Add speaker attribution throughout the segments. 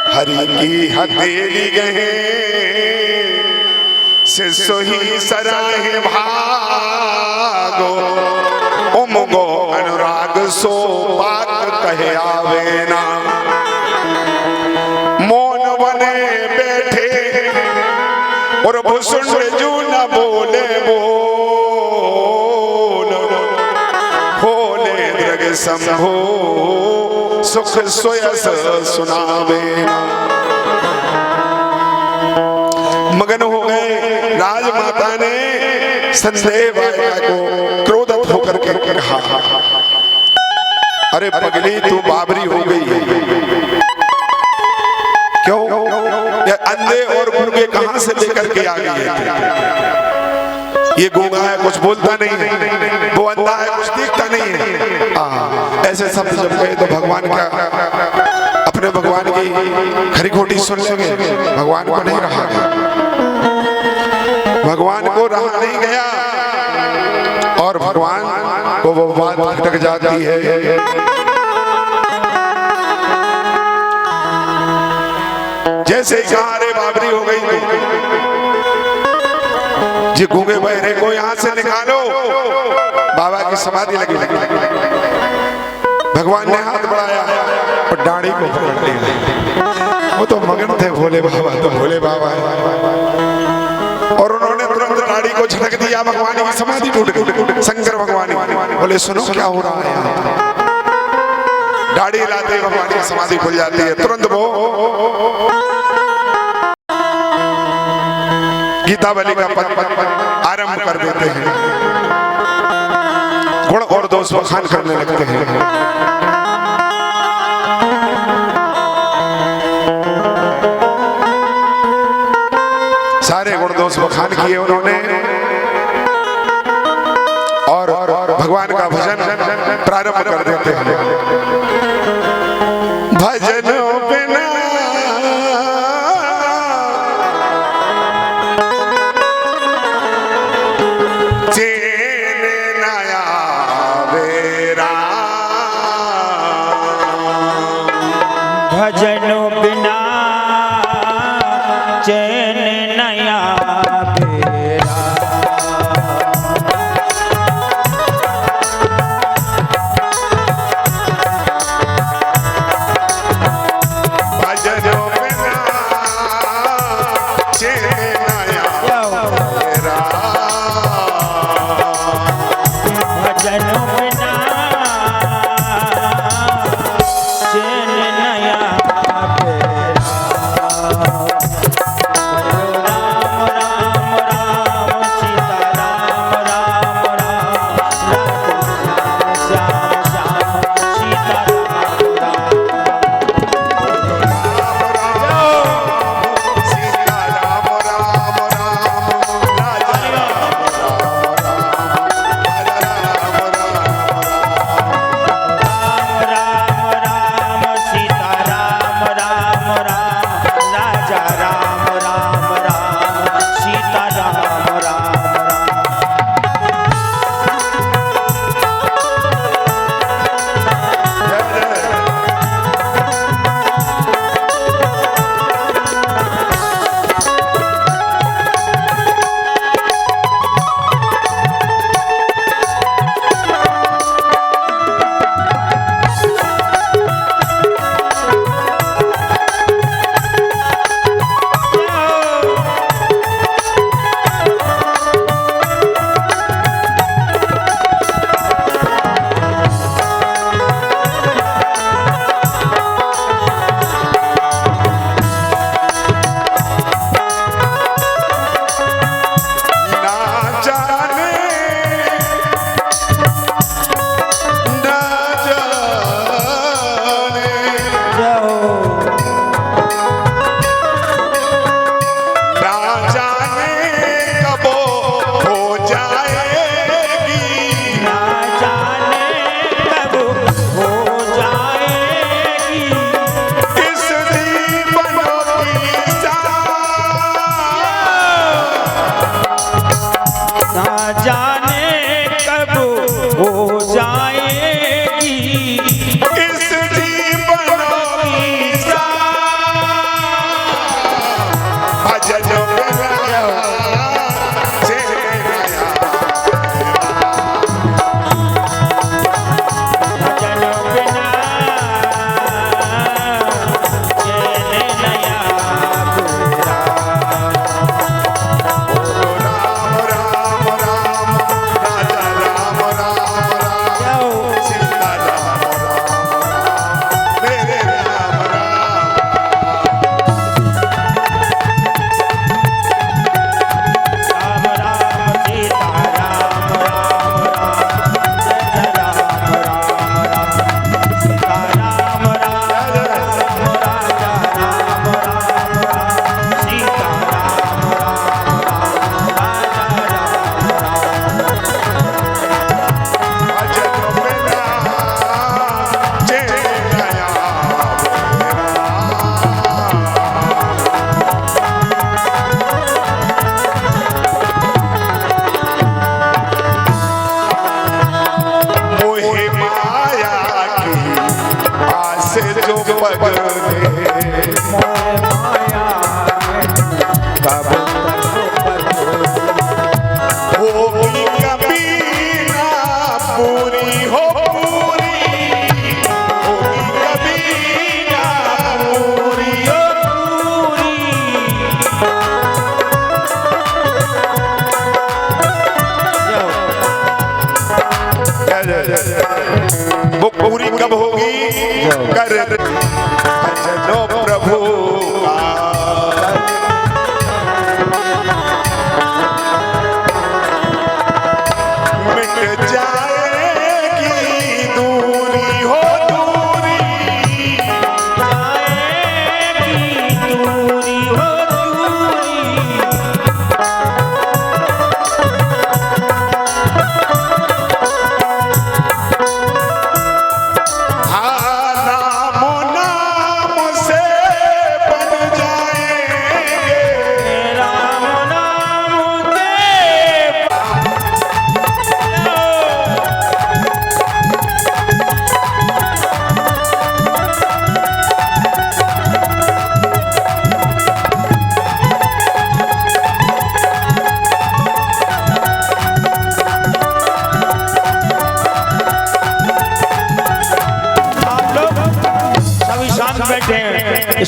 Speaker 1: हरि की हथेली गहे से सोही सराहे भागो उमगो अनुराग सो बात कहे आवे ना। मौन बने बैठे और भुसुंड जू न बोले बोल खोले दृग संभो सुख सोयस सुनावे ना। मगन हो गए राजमाता ने संदेह को क्रोधित होकर के कहा, अरे पगली तू बाबरी हो गई है क्यों? ये अंधे और गूंगे कहां से लेकर के आ गई है? ये गूंगा है कुछ बोलता नहीं है, वो अंधा है कुछ दिखता नहीं है। ऐसे शब्द जब कहे तो भगवान क्या अपने भगवान की खरी खोटी सुन लेंगे? भगवान को नहीं रहा गया, भगवान को रहा नहीं गया और भगवान को वो बात भटक जाती है। जैसे कहा रे बाबरी हो गई जी, गूंगे बहरे को यहां से निकालो, बाबा की समाधि लगी। भगवान ने हाथ बढ़ाया और डांडी को पकड़ लिया। वो तो मगन थे भोले बाबा, तो भोले बाबा है। और उन्होंने तुरंत डांडी को झटक दिया, भगवान की समाधि टूट गई। शंकर भगवान बोले सुनो क्या हो रहा है? डांडी लाते भगवान की समाधि खुल जाती है। तुरंत वो गीतावली का पद आरंभ कर देते हैं, गुण और दोष बखान करने लगते हैं। सारे गुण दोष बखान किए उन्होंने और भगवान का भजन प्रारंभ कर देते हैं। भजन बिना
Speaker 2: भजनों बिना चैन नया बेरा।
Speaker 1: भजनों बिना चैन नया बेरा।
Speaker 2: भजनों बिना चैन नया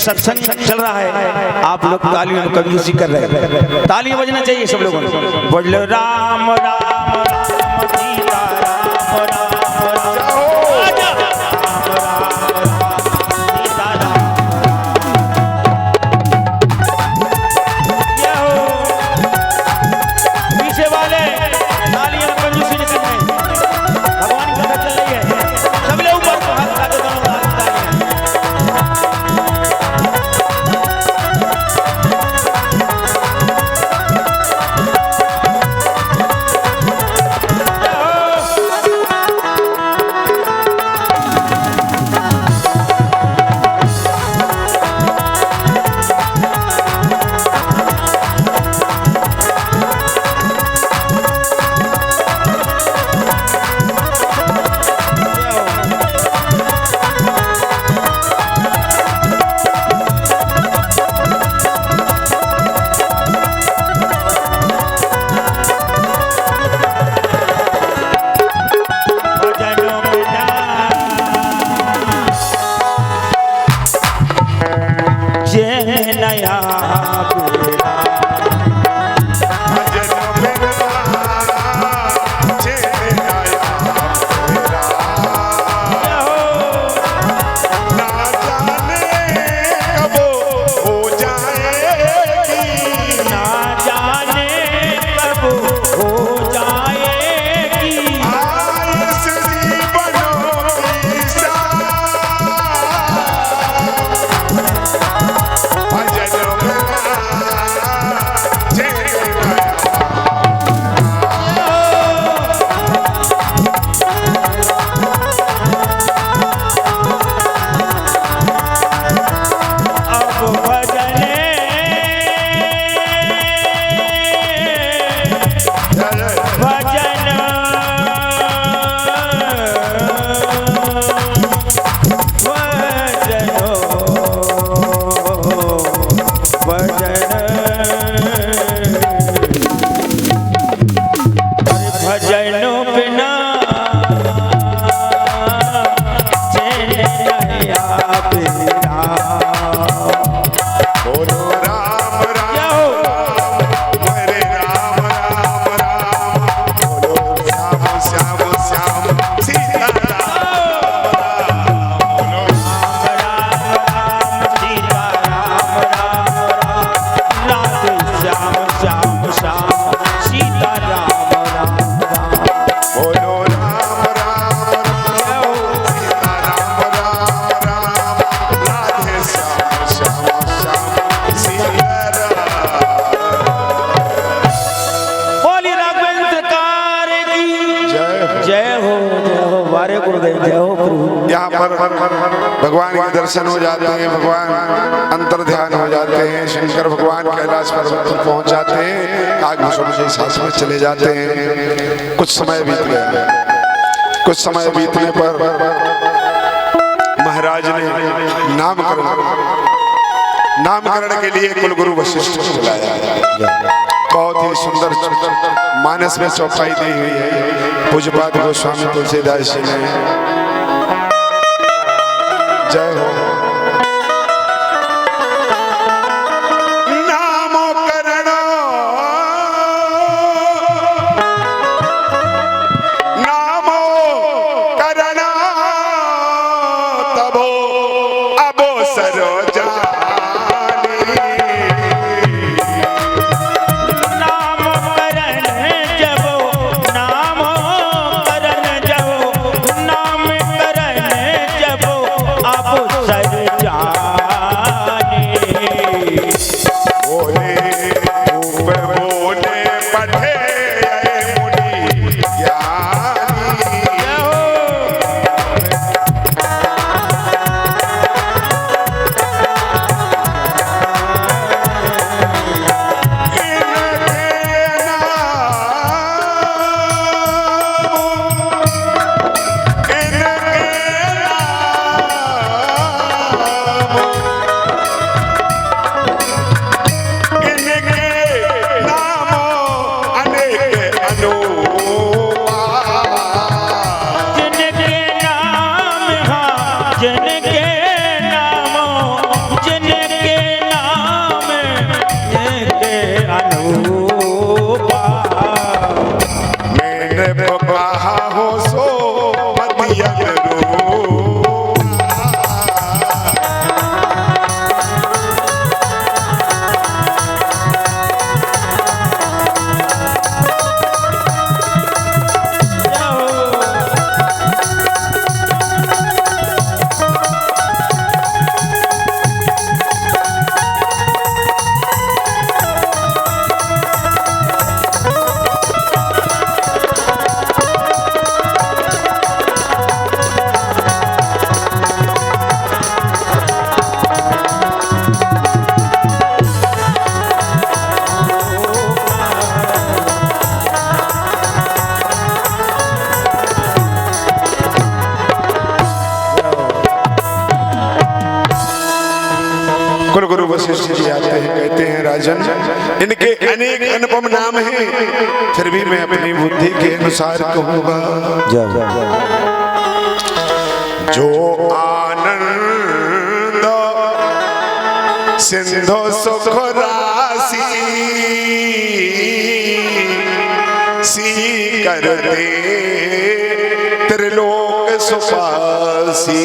Speaker 3: सत्संग चल रहा है, आप लोग तालियों में कंजूसी कर रहे हैं, तालियां बजना चाहिए सब लोगों को।
Speaker 2: बोलो राम राम राम सीता राम राम राम आजा राम राम राम सीता राम ये हो पीछे वाले तालियां कंजूसी नहीं कर रहे, भगवान की कथा चल रही है, सब लोग ऊपर को हाथ उठा के दोनों तालियां।
Speaker 1: यहाँ पर भगवान के दर्शन हो जाते हैं, भगवान अंतर ध्यान हो जाते हैं, शंकर भगवान कैलाश पर्वत पर पहुंच जाते हैं, आग से सांस में चले जाते हैं। कुछ समय बीत गया, कुछ समय बीतने पर महाराज ने नामकरण के लिए कुलगुरु वशिष्ठ को बुलाया। बहुत ही सुंदर मानस में चौपाई दी हुई है पूज्यपाद गोस्वामी तुलसीदास जी ने। जय हो। गुरु वशिष्ठ जी आते हैं, कहते हैं राजन इनके अनेक अनुपम नाम हैं, फिर भी मैं अपनी बुद्धि के अनुसार कहूंगा। जो आनंद सिंधु सुख राशि सी करते त्रिलोक सुपासी,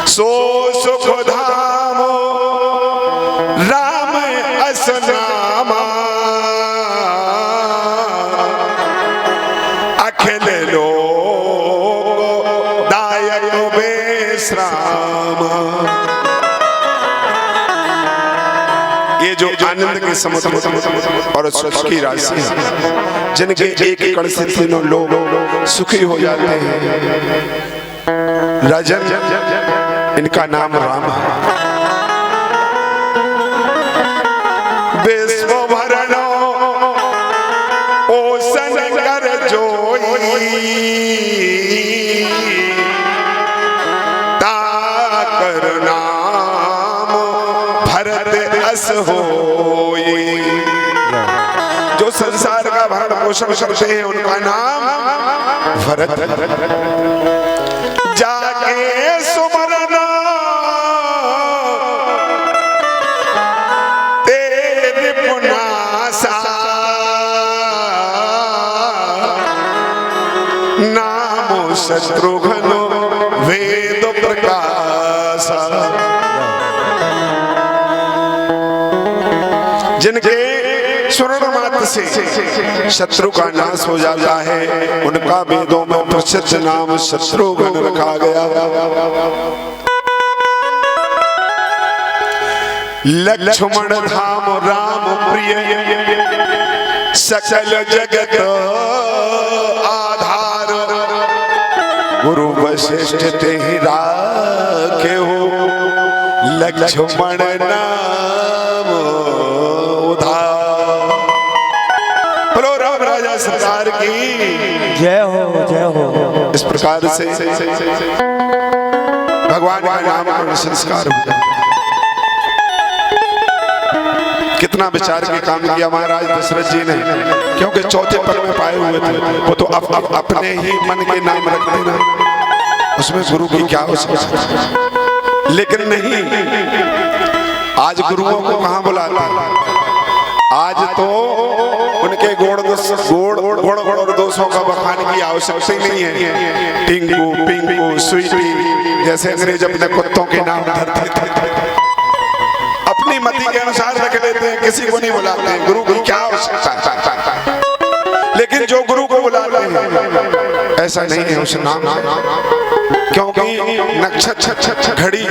Speaker 1: सो सुख धाम राम असनामा, अखिल लोक दायक विश्राम। ये जो आनंद के समुद्र और सुख की राशि है, जिनके एक एकड़ से तीनों लोग सुखी हो जाते हैं, राजन इनका नाम राम है। विश्व भरणो ओ संकर जोई, ताकर नाम भरत अस होई। जो संसार का भरण पोषण करते हैं उनका नाम भरत। जाके सुमरना तेरे पुनासा, नामो शत्रुघ्न वेद प्रकाशा। जिनके स्वर्ण मात्र से शत्रु का नाश हो जाता है, उनका वेदों में प्रसिद्ध नाम शत्रुघ्न रखा गया। लक्ष्मण धाम राम प्रिय, सकल जगत आधार, गुरु वशिष्ठ ते ही राखे हो, लक्ष्मण नाम उधार। बोलो राम राजा सरकार की
Speaker 3: जय हो, जय हो।
Speaker 1: इस प्रकार से भगवान का नामकरण संस्कार हुआ। कितना विचार के काम किया महाराज दशरथ जी ने, क्योंकि चौथे पद में पाए हुए थे, वो तो अपने ही मन के नाम रख देना, उसमें गुरु की क्या आवश्यकता। लेकिन नहीं, आज गुरुओं को कहाँ बुलाते हैं, आज तो उनके गुण और दोषों का बखान की आवश्यकता ही नहीं है। टिंकू पिंकू स्वीटी जैसे अंग्रेज अपने कुत्तों के नाम धरते थे, अपनी मति के अनुसार रख लेते हैं, किसी को नहीं बुलाते हैं। गुरु की क्या आवश्यकता। लेकिन जो गुरु को बुलाते हैं ऐसा नहीं है उस नाम, क्योंकि नक्षत्र घड़ी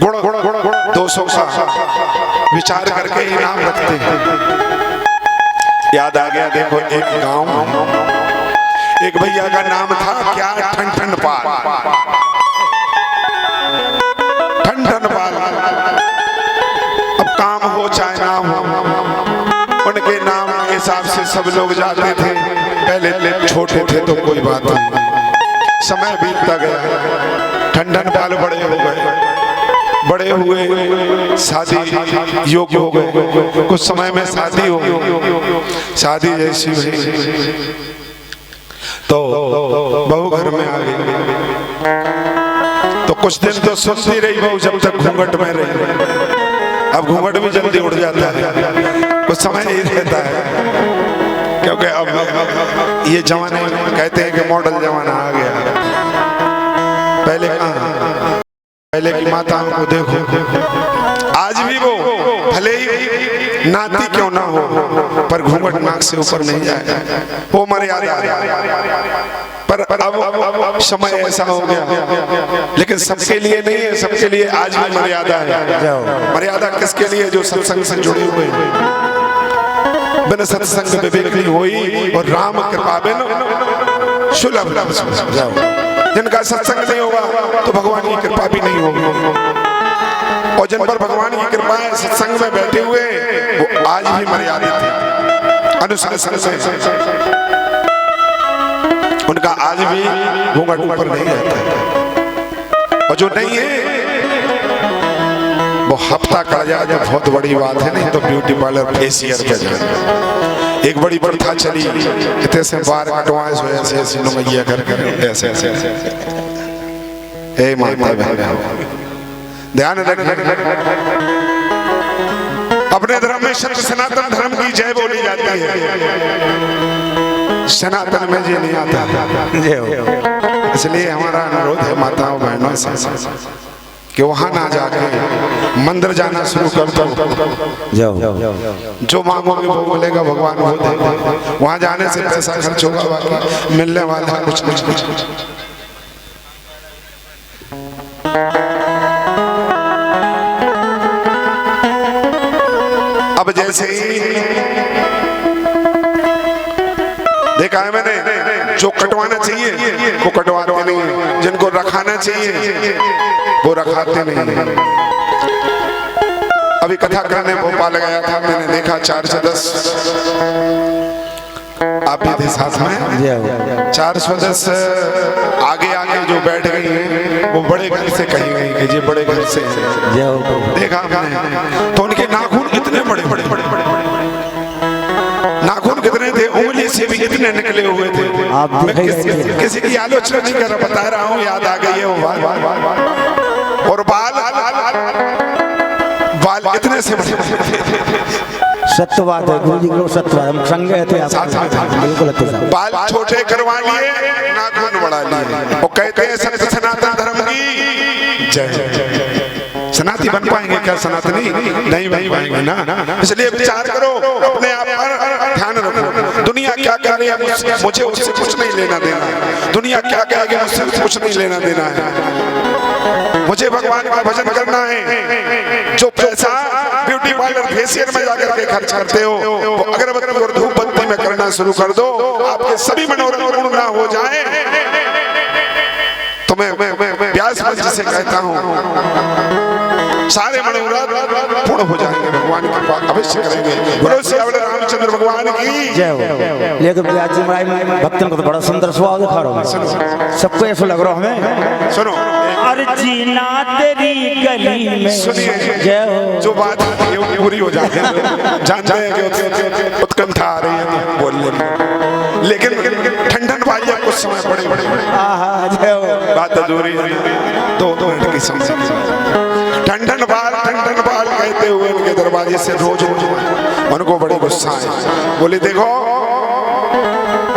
Speaker 1: गुण दोषों का विचार करके ही नाम रखते हैं। याद आ गया, देखो एक गांव, एक भैया का नाम था क्या, ठन पाल। अब काम हो चाहे ना हो, उनके नाम के हिसाब से सब लोग जाते थे। पहले छोटे थे तो कोई बात नहीं, समय बीतता गया, ठंडन पाल बड़े हो गए, बड़े हुए शादी योग्य हो गए। कुछ समय में शादी हो, शादी जैसी हुई तो बहू घर में आ गई। तो कुछ दिन तो सुनती रही बहू, जब तक घूंघट में रही। अब घूंघट भी जल्दी उड़ जाता है, कुछ समय नहीं रहता है, क्योंकि अब ये जमाने कहते हैं कि मॉडल जमाना आ गया। पहले की माताओं को देखो, आज भी वो भले ही नाती क्यों ना हो, पर घूंघट नाक से ऊपर नहीं जाए, वो मर्यादा है। पर अब समय ऐसा हो गया, लेकिन सबके लिए नहीं है, सबके लिए आज भी मर्यादा है। मर्यादा किसके लिए? जो सत्संग से जुड़े हुए हैं। बिन सत्संग विवेक नहीं होई, और राम कृपा बिन सुलभ। जिनका सत्संग नहीं होगा तो भगवान की कृपा भी नहीं होगी, और जिन पर भगवान की कृपा है सत्संग में बैठे हुए, वो आज भी मर्यादित है, अनुशासन से उनका आज भी घूंघट ऊपर नहीं रहता है। और जो नहीं है वो हफ्ता कर जाए जब बहुत बड़ी बात है, नहीं तो ब्यूटी पार्लर फेशियल पे जाए। एक बड़ी प्रथा चली, इतने से बार कटवाए सो ऐसे ऐसे मैया कर ऐसे ऐसे ए माता बहन ध्यान रखना। अपने धर्म में सत्य सनातन धर्म की जय बोली जाती है, सनातन में जी नहीं आता। इसलिए हमारा अनुरोध है माताओं बहनों से कि वहां ना जाके मंदिर जाना शुरू कर दो। जो मांगोगे वो मिलेगा, भगवान वो देगा। वहां जाने से पैसा खर्च होगा, बाकी मिलने वाला कुछ कुछ कुछ। अब जैसे ही देखा है मैंने, जो कटवाना चाहिए वो कटवाते नहीं, जिनको रखाना चाहिए वो रखाते नहीं। अभी कथा करने भोपाल गया था, मैंने देखा 4 से 10 आप भी थे साथ में, 410 आगे आगे जो बैठ गई हैं वो बड़े घर से कही गई कि ये बड़े घर से देखा मैंने। तो उनके नाखून इतने बड़े बड़े नाखून कितने थे, उंगली से भी इतने निकले हुए थे। मैं किसी की आलोचना नहीं कर रहा, बता रहा हूँ, याद आ गई है वो बाल। और बाल इतने से
Speaker 3: सत्यवाद है गुरु जी को, सत्यवाद हम संग थे बिल्कुल।
Speaker 1: बाल छोटे करवा लिए, नाखून बढ़ा लिए और कहते हैं सत्य सनातन धर्म की जय। सनाती बन पाएंगे क्या सनातनी? नहीं बन पाएंगे ना। इसलिए विचार करो, अपने आप पर ध्यान रखो। दुनिया क्या कह रही है मुझे उससे कुछ नहीं लेना देना है। दुनिया क्या कहेगी मुझसे कुछ नहीं लेना देना है। मुझे भगवान का भजन करना है। जो पैसा ब्यूटी पार्लर फेशियल में जाकर के खर्च करते हो वो अगरबत्ती और धूप बत्ती में करना शुरू कर दो। आपके सभी मनोरथ पूर्ण ना हो जाए तो मैं व्यास मंच से कहता हूँ सारे मनोरथ पूर्ण हो जाएंगे, भगवान की कृपा अवश्य करेंगे। बोलो श्री रामचंद्र भगवान की
Speaker 3: जय हो। लेकिन आज जी महाराज भक्तन को तो बड़ा सुंदर स्वभाव दिखा रहा हूँ, सबको ऐसा लग रहा हमें।
Speaker 1: सुनो
Speaker 2: अर्जीना तेरी गली में
Speaker 1: सुनिए,
Speaker 3: जय हो।
Speaker 1: जो बात पूरी हो जाती है, जानते हैं कि उत्कंठा आ रही है बोलने में, लेकिन ठंडन वाली कुछ समय बड़े बड़े
Speaker 3: जय हो।
Speaker 1: बात अधूरी है, 2 मिनट की समझ। ठंडन बाल कहते हुए उनके दरवाजे से रोज उनको बड़ी गुस्सा है। बोले देखो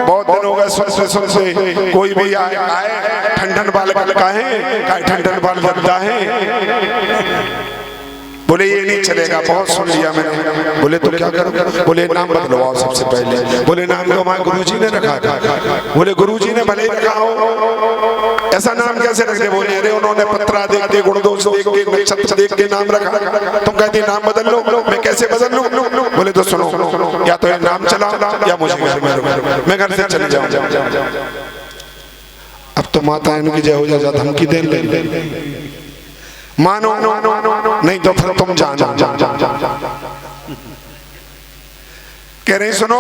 Speaker 1: बहुत दिन हो गए सुन से कोई भी आए ठंडन बाल का है, ठंडन बाल लगता है। बोले ये नहीं चलेगा, बहुत सुन लिया मैंने। बोले तो क्या करो? बोले नाम बदलवाओ सबसे पहले। बोले नाम तो हमारे गुरुजी ने रखा था। बोले गुरुजी ने भले रखा हो, ऐसा नाम कैसे रख दे? बोले अरे उन्होंने पत्रा देख के, गुणदोष देख के, नक्षत्र देख के नाम रखा, तुम कहती नाम बदल लो। मैं कैसे बदल लूं? बोले तो सुनो, या तो ये नाम चला या मुझे घर में रुको, मैं घर से चले जाऊं। अब तो माता इनकी जय हो जा धमकी दे ले, मानो नहीं तो फिर तुम जाना। कह रही सुनो,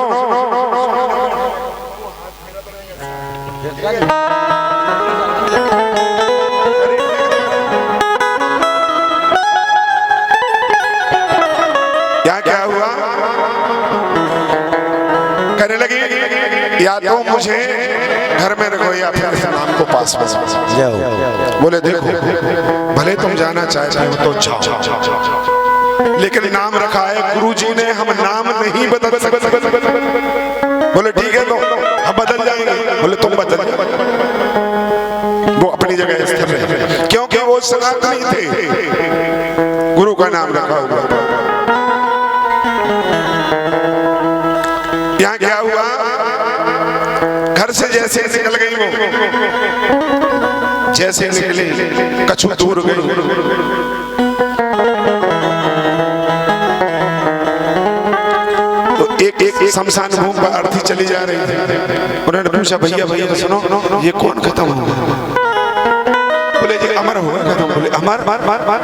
Speaker 1: क्या हुआ? कहने लगी या तो मुझे घर में रखो या फिर नाम को पास में। बोले देखो भले तुम जाना चाहते हो तो जाओ, लेकिन नाम रखा है गुरुजी ने, हम नाम नहीं बदल सकते। बोले ठीक है तो हम बदल जाएंगे। बोले तुम बदल, वो अपनी जगह स्थिर रहे, क्योंकि वो सनातनी थे, गुरु का नाम रखा हुआ। यहाँ क्या हुआ? घर से जैसे निकल गई वो, जैसे निकली कछु दूर गई, तो एक शमशान भूमि पर अर्थी चली जा रही थी। उन्होंने पूछा भैया सुनो ये कौन खत्म हुआ? बोले जी अमर हुआ खत्म। बोले अमर?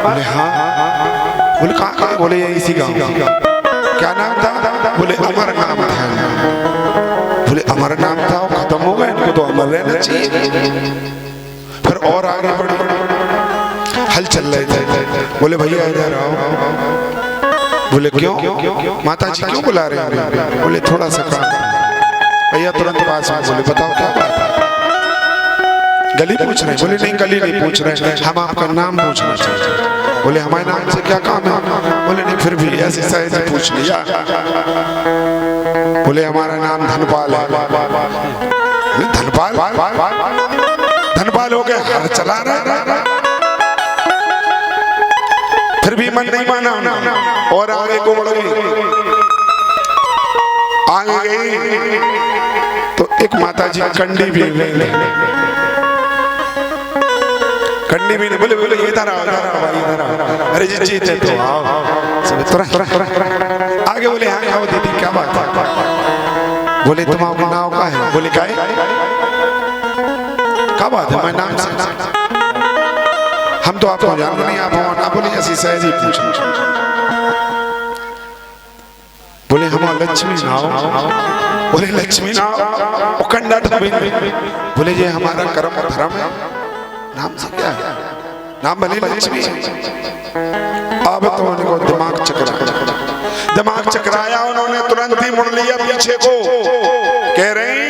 Speaker 1: बोले हाँ। बोले कहाँ? बोले इसी गाँव। क्या नाम था? बोले अमर नाम था। बोले अमर नाम था वो खत्म हो गया, इनको तो अमर रहना चाहिए। फिर और आगे बढ़े, हल चल रहे थे। बोले भैया इधर आओ। बोले क्यों? माता जी क्यों बुला रहे हैं? बोले थोड़ा सा काम। भैया तुरंत पास में। बोले बताओ क्या बात है? गली पूछ रहे हैं? बोले नहीं गली नहीं पूछ रहे, हम आपका नाम पूछना चाहते हैं। बोले हमारे नाम से क्या काम है? बोले नहीं फिर भी ऐसे सहज पूछ लिया। बोले हमारा नाम धनपाल है। धनपाल? धनपाल हो गया, हर चला रहा। फिर भी मन नहीं माना और आगे को बढ़ गई। आगे गई तो एक माता जी कंडी भी कंडी भी नहीं। बोले बोले इधर आओ भाई इधर आओ। अरे जी जीते तो आओ सब तुरंत आगे। बोले हाँ आओ दीदी क्या बात है? बोले तुम्हारा नाम का है? बोले क्या है? क्या बात है? मैं नाम से हम तो आपको जानते नहीं, आप हमारा नाम। बोले ऐसी सहज ही पूछ। बोले हम लक्ष्मी नाव। बोले लक्ष्मी नाव कंडा। बोले ये हमारा कर्म धर्म है, नाम से क्या है? नाम भले लक्ष्मी। अब तो उनको दिमाग चकराया। उन्होंने तुरंत ही मुड़ लिया पीछे को। कह रही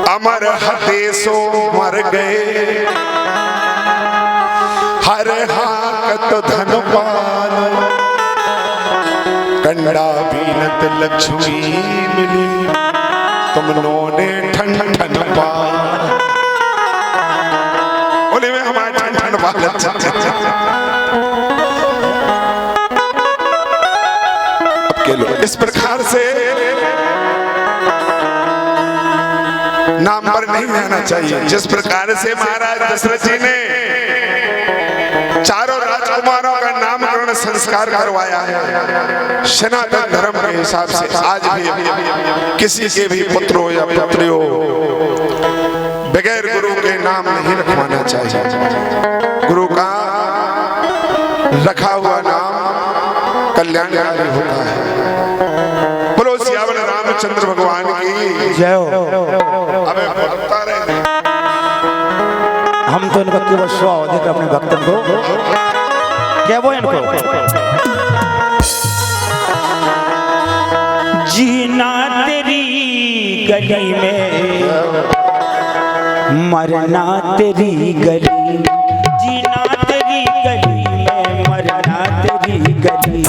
Speaker 1: अमर हदेशो मर गए, हर हाकत धनपाल, कंडा बीनत लक्ष्मी मिली, तुमने ठन ठन पाल। बोले में हमारे ठन ठन पाल। अब के लो इस प्रकार से नाम पर नहीं जाना चाहिए। जिस प्रकार से महाराज दशरथ जी ने चारों राजकुमारों का नामकरण संस्कार करवाया है, सनातन धर्म के हिसाब से आज भी किसी के भी पुत्रों या पुत्रियों बगैर गुरु के नाम नहीं रखवाना चाहिए। गुरु का रखा हुआ नाम कल्याणकारी होता है। बोलो सियावर रामचंद्र भगवान की
Speaker 3: जय हो।
Speaker 1: अबे बता रहे
Speaker 3: हम तो इनका केवल स्वाव देकर अपने भक्तन को क्या वो इनको जीना तेरी गली में, मरना तेरी गली, जीना तेरी गली में, मरना तेरी गली।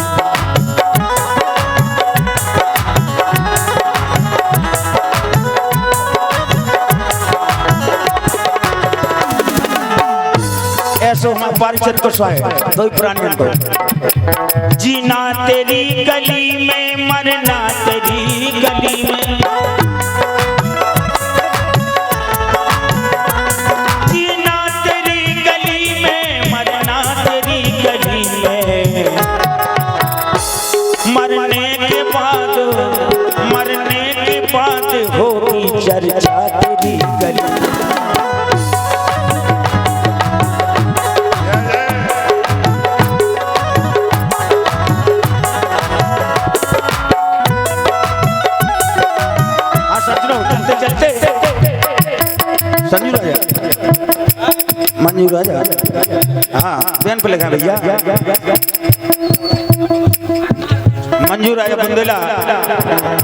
Speaker 3: ऐसो हम परिचित को स्वाय दो प्राणियों को। जीना तेरी गली में, मरना तेरी गली में, जीना तेरी गली में, मरना तेरी गली में, मरने के बाद होगी चर्चा तेरी गली। संजू राजा, मंजू राजा, हाँ बहन को लिखा भैया। मंजू राजा बुंदेला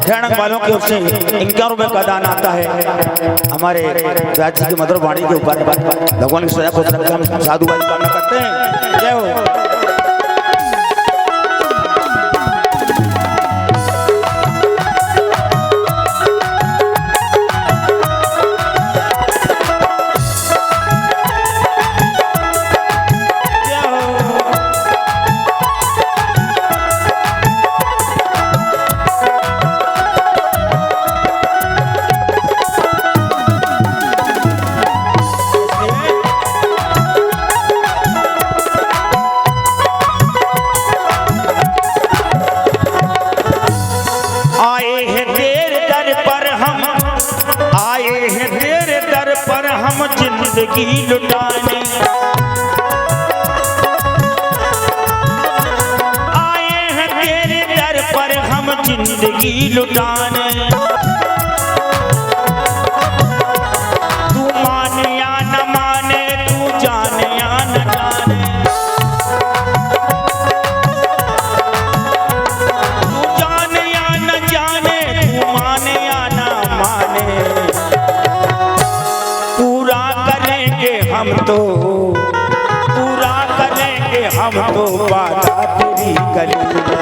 Speaker 3: ठहरन वालों की ओर से 51 रुपए का दान आता है हमारे राज्य की मधुर वाणी के ऊपर। भगवान की सजा को साधु भाई कामना करते हैं। जय हो। जिंदगी लुटाने आए हैं तेरे दर पर हम, जिंदगी लुटाने। तू माने या न माने, तो पूरा करेंगे हम तो वादा तेरी गली में।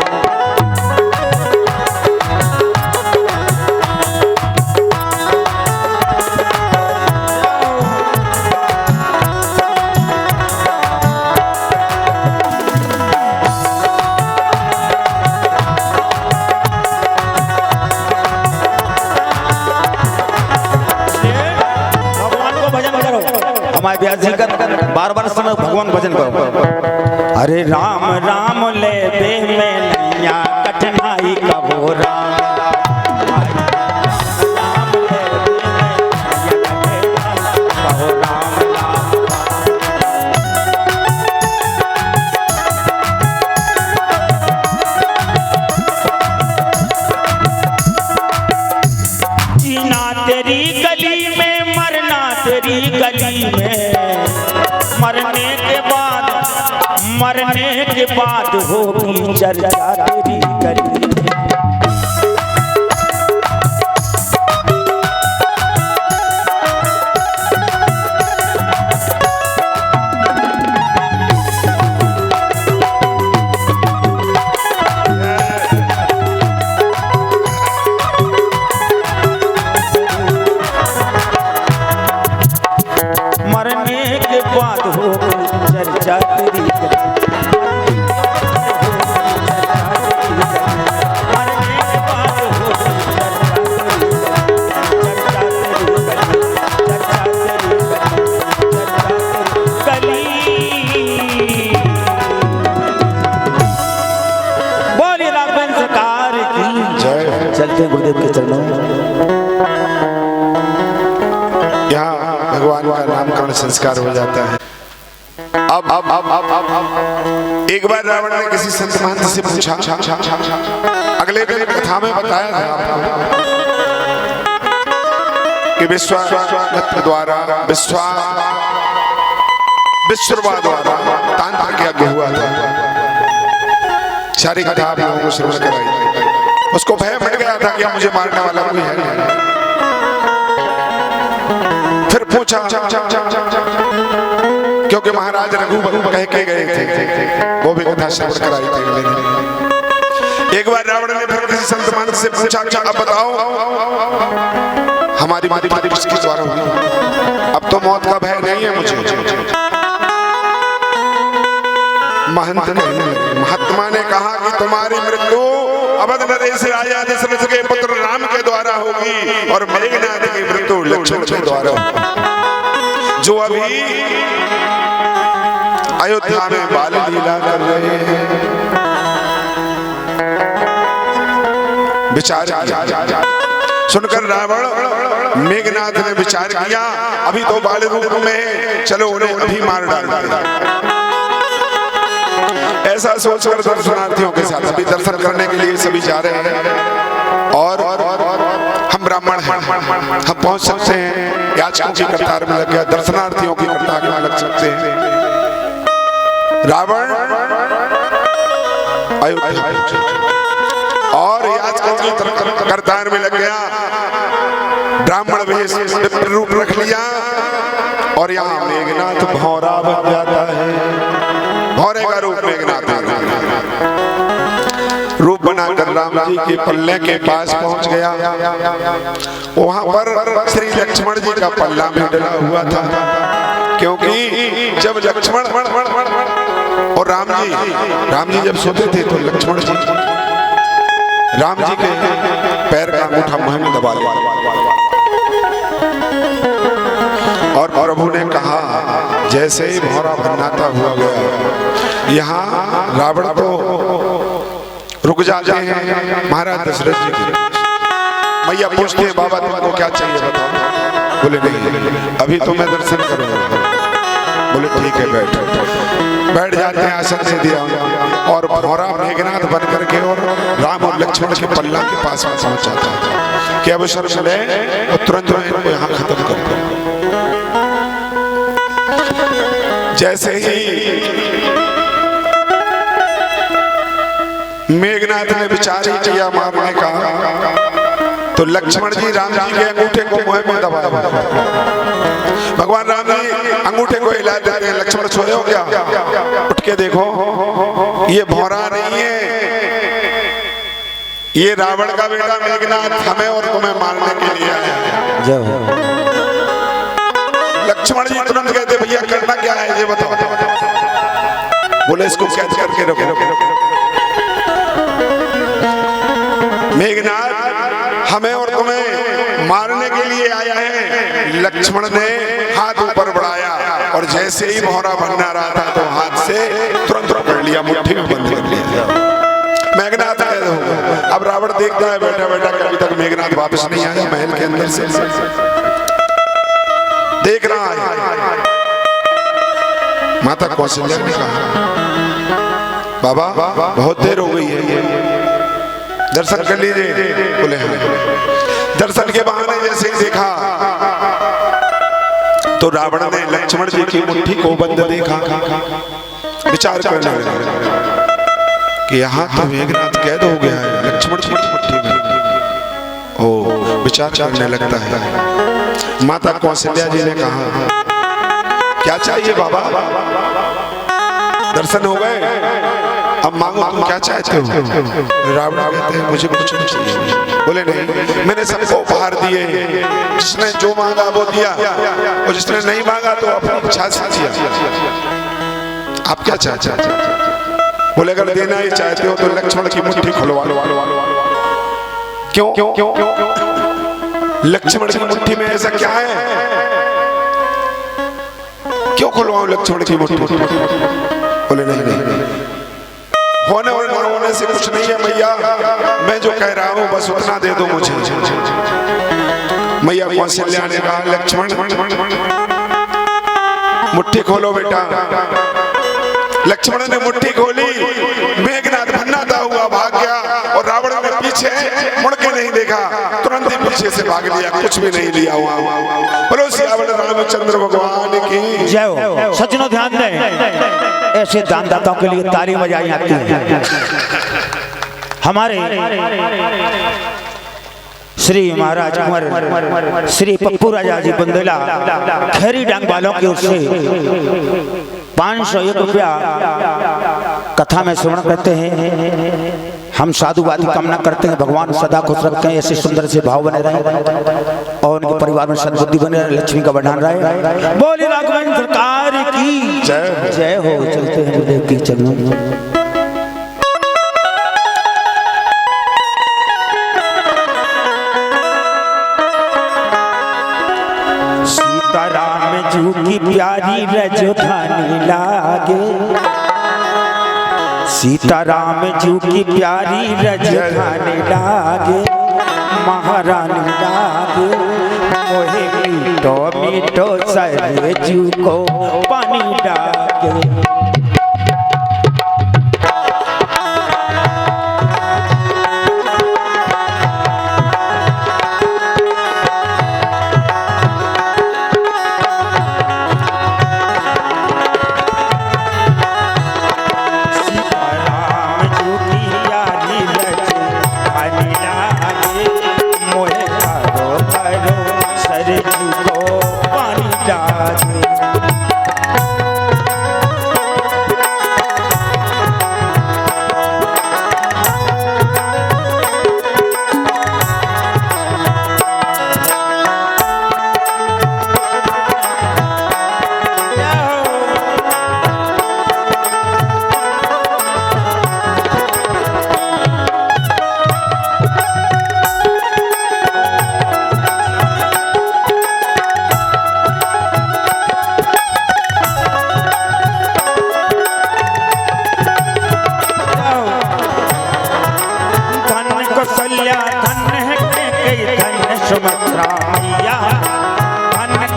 Speaker 3: हमारे ब्यास जी का बार बार समय भगवान भजन करो। अरे राम राम ले बे में नैया कठिनाई कबो राम तेरी गली में मरना तेरी गली में मरने के बाद होगी चर्चा तेरी गली में। मरने के बाद होगी चर्चा तेरी गली। चलते गुरुदेव के चरणों में।
Speaker 1: यहाँ भगवान का नामकरण संस्कार हो जाता है। अब एक बार रावण ने किसी संत महंत से पूछा, अगले दिन कथा में बताया था कि विश्वामित्र द्वारा विश्ववा द्वारा तांत्रिक यज्ञ हुआ था। सारी कथा आप लोगों को श्रवण कराई। उसको भय बढ़ गया था कि मुझे मारने वाला कोई है नहीं। फिर पूछा, क्योंकि महाराज रघु कह के गए थे, वो भी कथा श्रवण कराई थी। एक बार रावण ने फिर किसी संत महंत से पूछा, अब बताओ हमारी माता किसके द्वारा हुई? अब तो मौत का भय नहीं है मुझे। महंत महात्मा ने कहा कि तुम्हारी मृत्यु अवध नरेश राजा दशरथ के पुत्र राम के द्वारा होगी और मेघनाथ की मृत्यु लक्ष्मण के द्वारा होगी, जो अभी अयोध्या में बाल लीला कर रहे हैं। विचार सुनकर रावण मेघनाथ ने विचार किया, अभी तो बाल रूप में, चलो उन्हें अभी मार डालते। ऐसा सोचकर दर्शनार्थियों के साथ अभी दर्शन करने के लिए सभी जा रहे हैं और हम ब्राह्मण हैं, हम पहुंच सकते हैं। याचकों की कतार में लग गया, दर्शनार्थियों की कतार में लग सकते हैं। रावण और याचकों की कतार में लग गया, ब्राह्मण वेश रूप रख लिया और यहाँ मेघनाथ भौरा बन जाता है। भौरे का रूप मेघनाथ रूप बनाकर राम जी के पल्ले के पास पहुंच गया। वहां पर श्री लक्ष्मण जी का पल्ला भी डला हुआ था, क्योंकि जब लक्ष्मण और राम जी जब सोते थे तो लक्ष्मण जी राम जी के पैर का अंगूठा मुंह में दबा लिया और प्रभु ने कहा, जैसे ही भौरा भन्नाता हुआ गया, यहाँ रावण तो रुक जाते हैं। महाराज दशरथ जी की मैया पूछते हैं, बाबा तुमको क्या चाहिए बताओ? बोले नहीं, अभी तो मैं दर्शन करूंगा। बोले ठीक है, बैठ जाते हैं। आसन दे दिया और भौरा मेघनाथ बन करके और राम और लक्ष्मण के पल्ला के पास पहुंच जाता है कि अब शर्म ले और तुरंत इनको यहाँ खत्म कर दो। जैसे ही मेघनाथ ने विचार ही किया मारने का, तो लक्ष्मण जी राम जी के अंगूठे को मुंह में दबाया। भगवान राम जी अंगूठे को हिला देते हैं, लक्ष्मण सोए हो क्या? उठ के देखो, ये भौरा नहीं है, ये रावण का बेटा मेघनाथ हमें और तुम्हें मारने के लिए आया।
Speaker 3: जय हो।
Speaker 1: लक्ष्मण जी तुरंत कहते भैया करना क्या है ये बताओ। बोले इसको कैद करके रखो। मेघनाथ हमें और तुम्हें मारने के लिए आया है। लक्ष्मण ने हाथ ऊपर बढ़ाया और जैसे ही भौरा बनना रहा था तो हाथ से तुरंत पकड़ लिया, मुट्ठी में बंद कर लिया। मेघनाथ कैद हो गया। अब रावण देखता है बैठा बैठा कभी तक मेघनाथ वापस नहीं आया महल के अंदर से, देख रहा है। माता कौशल्या ने कहा बाबा बहुत देर हो गई है, दर्शन कर लीजिए। बोले हाँ। दर्शन के बहाने जैसे ही देखा तो रावण ने लक्ष्मण जी की मुट्ठी को बंद देखा, विचार करने लगा कि यहाँ तो मेघनाथ कैद हो गया है लक्ष्मण जी की मुट्ठी में। ओ विचार करने लगता है। माता कौशल्या जी ने कहा क्या चाहिए बाबा? दर्शन हो गए, अब मांगो तुम क्या चाहते हो? रावण कहते हैं मुझे कुछ नहीं चाहिए। बोले नहीं, मैंने सबको उपहार दिए, जिसने जो मांगा वो दिया और जिसने नहीं मांगा तो अपनी इच्छा से दिया। आप क्या चाहते हैं? बोले अगर देना ही चाहते हो तो लक्ष्मण की मुट्ठी खुलवा लो। क्यों? लक्ष्मण की मुट्ठी में ऐसा क्या है? क्यों खुलवाऊं लक्ष्मण की मुट्ठी? बोले नहीं होने और ना होने से कुछ नहीं है मैया, मैं जो कह रहा हूं बस उतना दे दो मुझे। मैया कौशल्या ने कहा लक्ष्मण मुट्ठी खोलो बेटा। लक्ष्मण ने मुट्ठी खोली, मेघनाथ भन्नाता हुआ भाग गया और रावण ने पीछे मुड़ के नहीं देखा, तुरंत ही पीछे से भाग लिया, कुछ भी नहीं लिया हुआ। बोलो सियावर रामचंद्र भगवान की
Speaker 3: जय हो। सज्जनों ध्यान दें, ऐसे दानदाताओं के लिए ताली बजाई आती है। हमारे श्री महाराज कुंवर श्री पप्पू राजा जी बुंदेला खैरी डांग वालों की ओर से 501 रुपया कथा में श्रवण करते हैं। हम साधुवाद की कामना करते हैं भगवान सदा खुश रखते हैं, ऐसे सुंदर से भाव बने रहे और उनके परिवार में सद्बुद्धि बने रहे, लक्ष्मी का बढ़ान रहे। बोली राघवेंद्र सरकार की जय हो। चलते हैं गुरुदेव की चरणों में। सीताराम जू की प्यारी रजधानी लागे, सीताराम जू की प्यारी रजधानी लागे, महारानी लागे। मोहे मीठो मीठो सरजू को पानी डागे।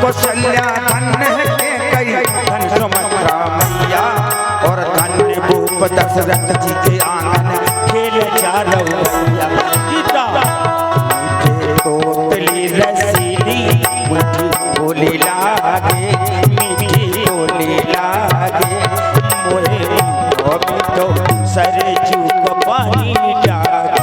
Speaker 3: कौशल्या धन्य के कई धन सुमत्रा मैया और धन्य भूप दशरथ जी के आंगन खेल चारों मैया। गीता बोतली रसीली मीठी बोली लागे, मीठी बोली लागे। मोहे तो सरजू को पानी डागे।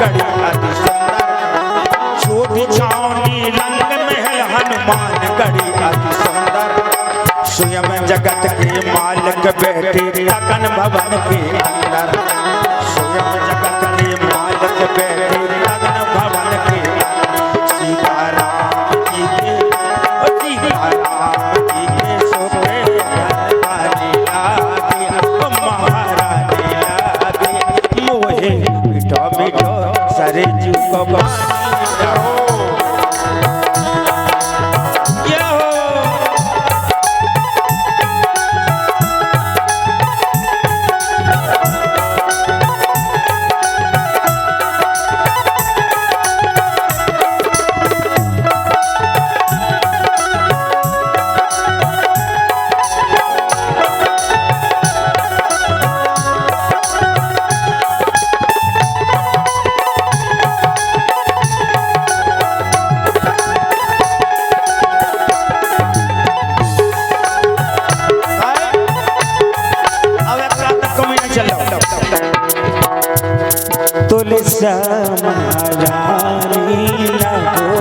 Speaker 3: गढ़ी अति सुंदर छोटी छावनी रंग महल हनुमान गढ़ी अति सुंदर स्वयं जगत के मालिक बैठे गगन भवन के अंदर स्वयं जगत के मालिक बैठे गगन भवन के अंदर सीताराम जी के सोते महारानी लागे मोहे मिठो मिठो सरे जू को समारानी लगो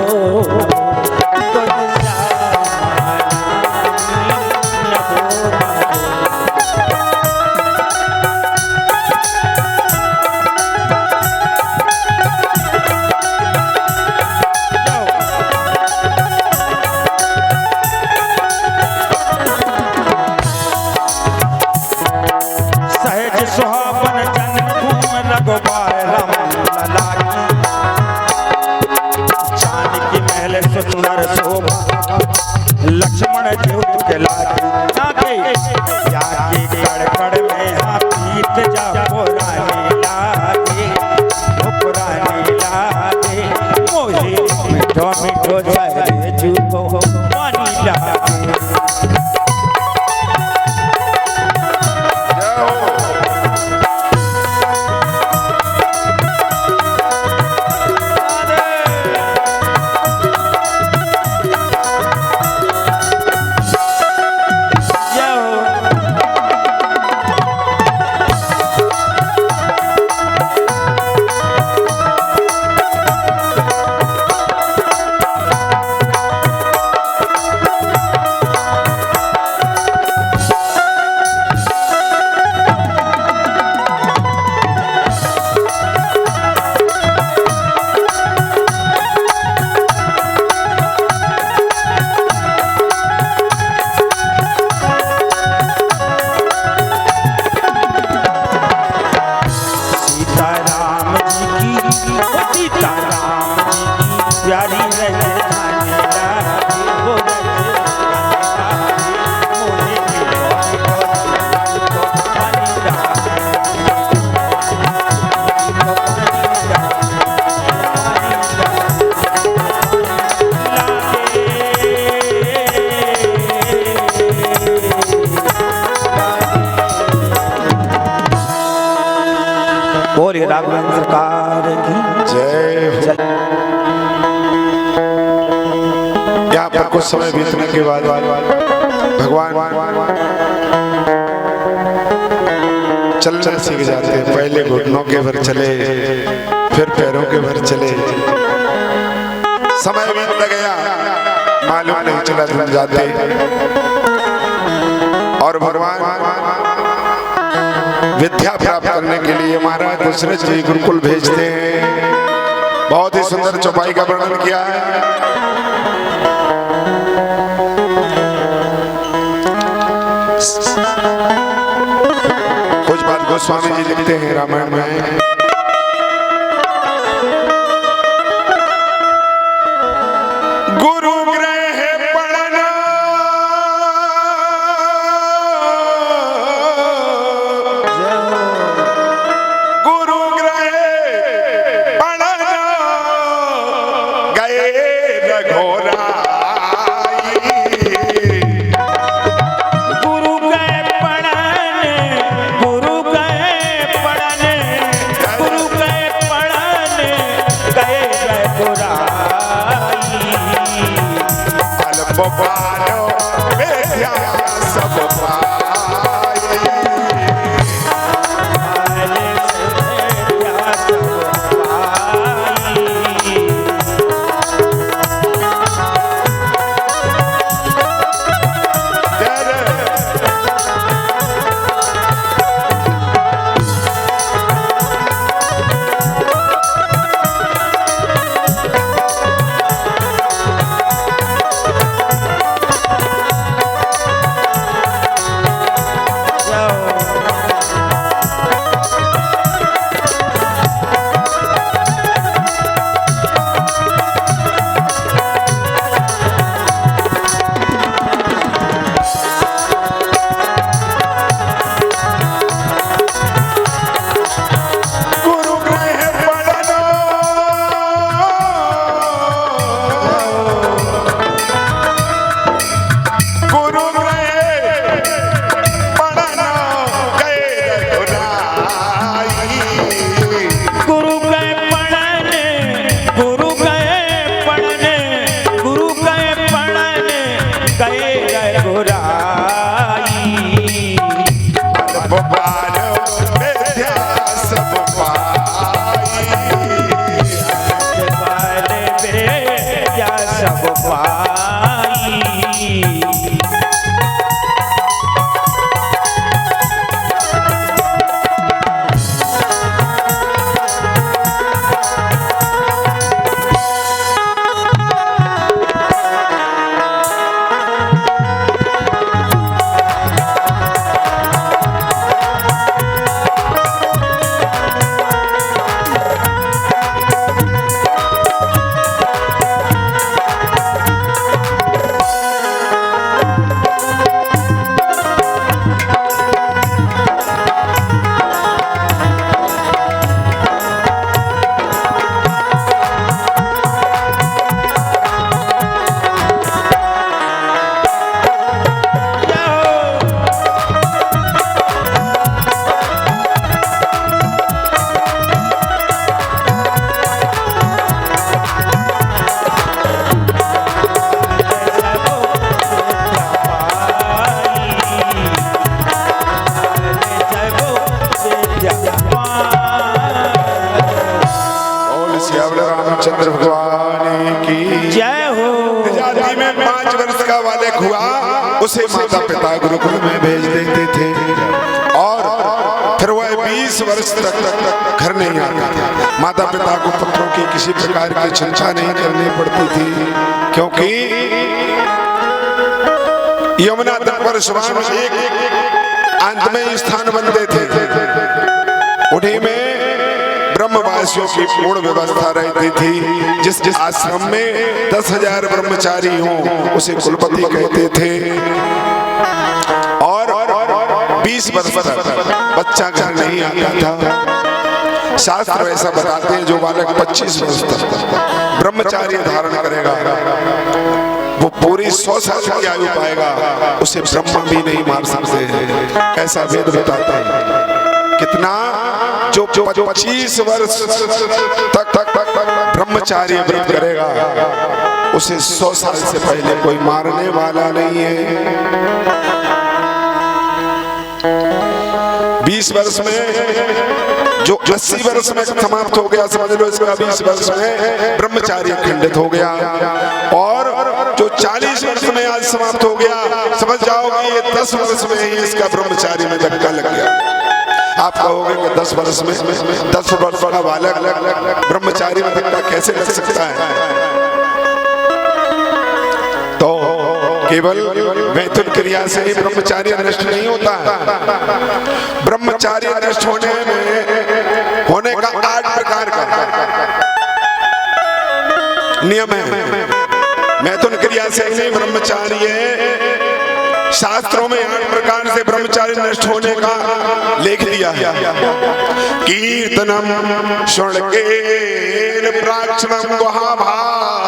Speaker 3: सहज सुहावन जन घूम लगवाए सुंदर शोभा लक्ष्मण द्यूत के लागे जाके कड़कड़ में पीत जा पुरानी लागे मोहे मिठो मिठो सरे जू को पानी लागे बोलिए राघवेंद्र सरकार की
Speaker 1: जय। यहाँ पर कुछ समय बीतने के बाद भगवान चलना सीख जाते हैं। पहले घुटनों के भर चले, फिर पैरों के भर चले। समय बीत गया, मालूम नहीं चला चल जाते। और भगवान विद्या प्राप्त करने के लिए महाराज दशरथ जी गुरुकुल भेजते हैं। बहुत ही सुंदर चौपाई का वर्णन किया है। कुछ बात गोस्वामी जी लिखते हैं रामायण में। गुरु ग्रह पढ़ना माता पिता गुरुकुल में भेज देते थे और फिर वह 20 वर्ष तक घर नहीं आता था। माता पिता को पुत्रों की किसी प्रकार की चिंता नहीं करनी पड़ती थी, क्योंकि यमुना तट पर स्वयं एक अंत में स्थान बनते थे, उन्हीं में ब्रह्मवासियों की पूर्ण व्यवस्था रहती थी। जिस आश्रम में 10,000 ब्रह्मचारी हों उसे कुलपति कहते थे और 20 वर्ष तक बच्चा घर नहीं आता था। शास्त्र ऐसा बताते हैं जो बालक 25 वर्ष तक ब्रह्मचार्य धारण करेगा वो पूरी 100 साल की आयु पाएगा, उसे ब्रह्मा भी नहीं मार सकते हैं। ऐसा वेद बताता है। कितना जो 25 वर्ष तक ब्रह्मचार्य व्रत करेगा उसे 100 साल से पहले कोई मारने वाला नहीं है। 20 वर्ष में जो 80 वर्ष में समाप्त हो गया, समझ लो इसका 20 वर्ष में ब्रह्मचार्य खंडित हो गया, और जो 40 वर्ष में आज समाप्त हो गया, समझ जाओ कि ये 10 वर्ष में ही इसका ब्रह्मचार्य में धक्का लग गया। आप कहोगे कि 10 वर्ष में 10 वर्ष का बालक ब्रह्मचारी में धक्का कैसे लग सकता है? तो केवल मैथुन क्रिया से ही ब्रह्मचार्य नष्ट नहीं होता है। ब्रह्मचार्य नष्ट होने का 8 प्रकार का नियम है। मैथुन क्रिया से ही ब्रह्मचार्य शास्त्रों में 8 प्रकार से ब्रह्मचार्य नष्ट होने का लेख दिया है। कीर्तनम श्रवणेन प्राक्षणम गुहाभाषणम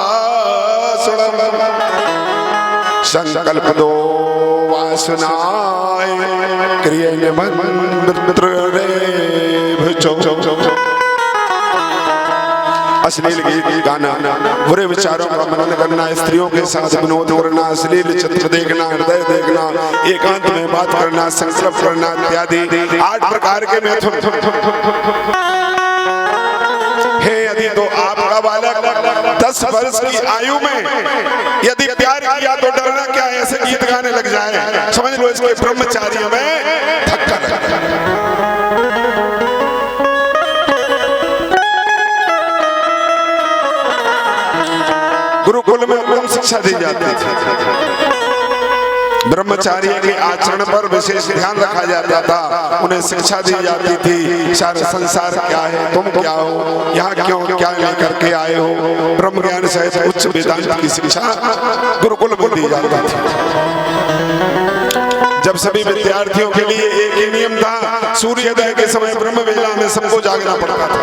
Speaker 1: संकल्प दो वासनाय क्रियेण मंत्र अश्लील गीत गाना, बुरे विचारों का मनन करना, स्त्रियों के साथ विनोद करना, अश्लील चित्र देखना, हृदय देखना, एकांत में बात करना, संकल्प करना इत्यादि 8 प्रकार के मैथुन है। यदि तो आपका बालक 10 वर्ष की आयु में यदि प्यार किया तो डरना क्या, ऐसे गीत गाने लग जाए, समझ लो इसके ब्रह्मचार्य में धक्का लग जाए। गुरुकुल में उत्तम शिक्षा दी जाती थी। ब्रह्मचार्य के आचरण पर विशेष ध्यान रखा जाता था, उन्हें शिक्षा दी जाती थी। सारा संसार क्या है, तुम क्या हो, यहाँ क्यों क्या लेकर के आए हो, ब्रह्म ज्ञान सहित उच्च वेदांत की शिक्षा गुरुकुल में दी जाती थी। जब सभी विद्यार्थियों के लिए एक ही नियम था, सूर्योदय के समय ब्रह्म वेला में सबको जागना पड़ता था।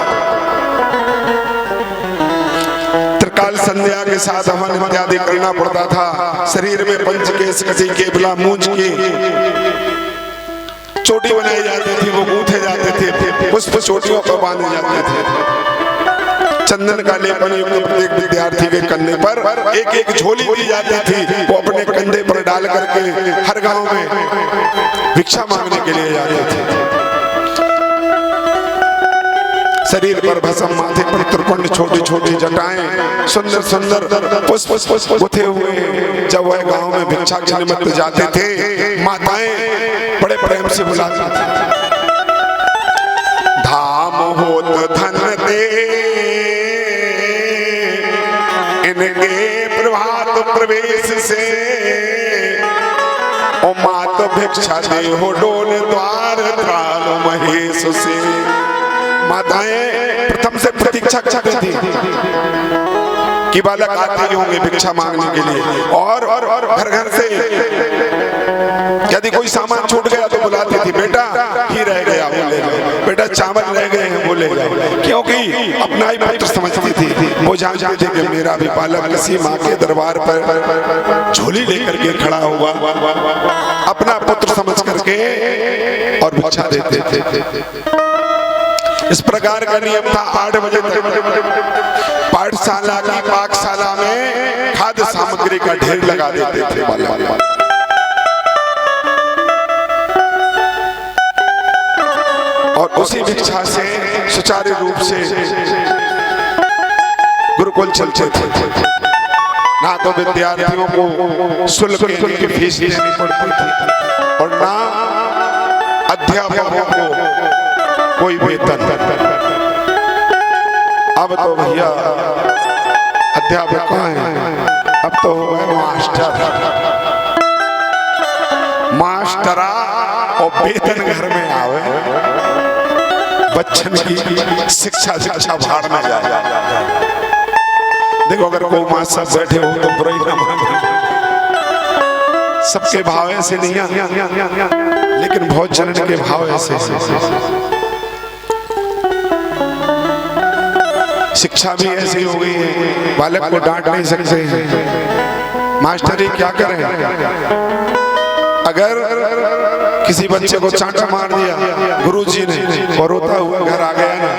Speaker 1: त्रिकाल संध्या के साथ हवन इत्यादि करना पड़ता था। शरीर में पंचकेश कटी केवला मूंछ की चोटी बनाई जाती थी, वो गूंथे जाते थे, पुष्प चोटियों पर बांधे जाते थे। चंदन का लेपन युक्त प्रत्येक विद्यार्थी के कंधे पर एक एक झोली दी जाती थी, वो अपने कंधे पर डाल करके हर गांव में भिक्षा मांगने के लिए जाते थे। शरीर पर भस्म, माथे पर त्रिपुंड, छोटी छोटी जटाएं, सुंदर सुंदर पुष्प गुथे हुए। जब वह गांव में भिक्षा के निमित्त जाते थे, माताएं बड़े प्रेम से बुलाती थी। धाम होत धन दे इनके प्रभात प्रवेश से, ओ मात भिक्षा दे हो डोल द्वार त्राल महेश से। माताएं प्रथम से प्रतीक्षा करती थी कि बालक आते ही होंगे भिक्षा मांगने के लिए, और घर घर से यदि कोई सामान छूट गया तो बुलाती थी, बेटा ही रह गया वो ले जाओ, बेटा चावल रह गए हैं वो ले जाओ, क्योंकि अपना ही पुत्र समझती थी। वो जानते थे कि मेरा भी बालक किसी माँ के दरबार पर झोली लेकर के खड़ा हुआ, अपना पुत्र समझ करके और भिक्षा देते थे। इस प्रकार का नियम था। 8 बजे तक पाठशाला की पाकशाला में खाद्य सामग्री का ढेर लगा देते थे बालक, और उसी भिक्षा से सुचारू रूप से गुरुकुल चलते थे। ना तो विद्यार्थियों को शुल्क की फीस देनी पड़ती थी और ना अध्यापकों को कोई वेतन। अब तो भैया अध्यापक हैं, अब तो हो गए मास्टरा और वेतन घर में आवे, बच्चन की शिक्षा भाड़ में जाए। देखो अगर कोई माँ सब बैठे हो तो बुराई ना माने, सबके भाव ऐसे नहीं है, लेकिन बहुत जनन के भाव ऐसे। शिक्षा भी ऐसी हो गई है, बालक को डांट नहीं सकते हैं। मास्टर ही क्या करें, अगर किसी बच्चे को चांटा मार दिया गुरुजी ने और रोता हुआ घर आ गया ना,